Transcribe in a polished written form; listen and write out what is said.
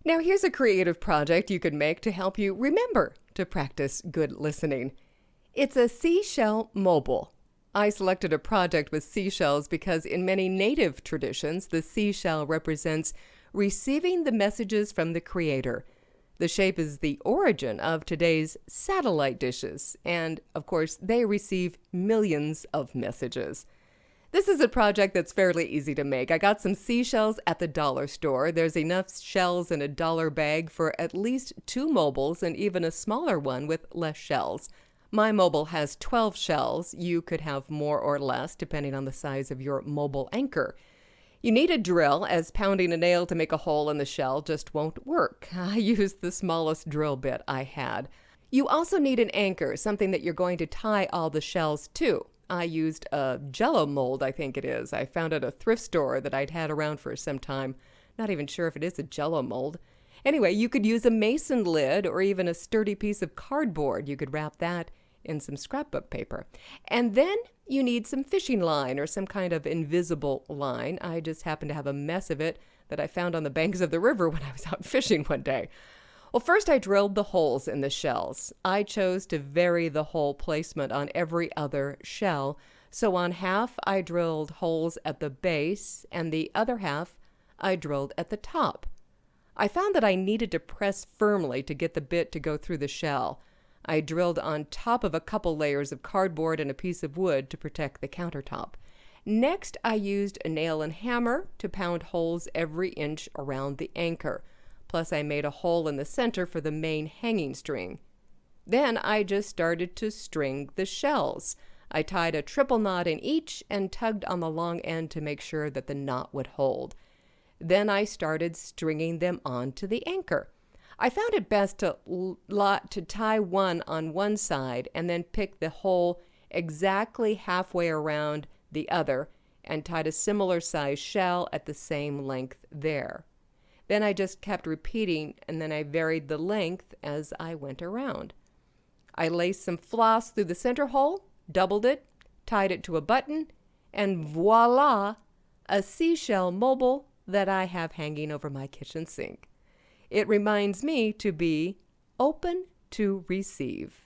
Now, here's a creative project you could make to help you remember to practice good listening. It's a seashell mobile. I selected a project with seashells because in many native traditions, the seashell represents receiving the messages from the Creator. The shape is the origin of today's satellite dishes, and of course, they receive millions of messages. This is a project that's fairly easy to make. I got some seashells at the dollar store. There's enough shells in a dollar bag for at least 2 mobiles and even a smaller one with less shells. My mobile has 12 shells. You could have more or less depending on the size of your mobile anchor. You need a drill, as pounding a nail to make a hole in the shell just won't work. I used the smallest drill bit I had. You also need an anchor, something that you're going to tie all the shells to. I used a Jello mold, I think it is. I found at a thrift store that I'd had around for some time. Not even sure if it is a Jello mold. Anyway, you could use a mason lid or even a sturdy piece of cardboard. You could wrap that in some scrapbook paper. And then you need some fishing line or some kind of invisible line. I just happened to have a mess of it that I found on the banks of the river when I was out fishing one day. Well, first I drilled the holes in the shells. I chose to vary the hole placement on every other shell. So on half I drilled holes at the base and the other half I drilled at the top. I found that I needed to press firmly to get the bit to go through the shell. I drilled on top of a couple layers of cardboard and a piece of wood to protect the countertop. Next, I used a nail and hammer to pound holes every inch around the anchor. Plus, I made a hole in the center for the main hanging string. Then I just started to string the shells. I tied a triple knot in each and tugged on the long end to make sure that the knot would hold. Then I started stringing them onto the anchor. I found it best to tie one on one side and then pick the hole exactly halfway around the other and tied a similar size shell at the same length there. Then I just kept repeating, and then I varied the length as I went around. I laced some floss through the center hole, doubled it, tied it to a button, and voila, a seashell mobile that I have hanging over my kitchen sink. It reminds me to be open to receive.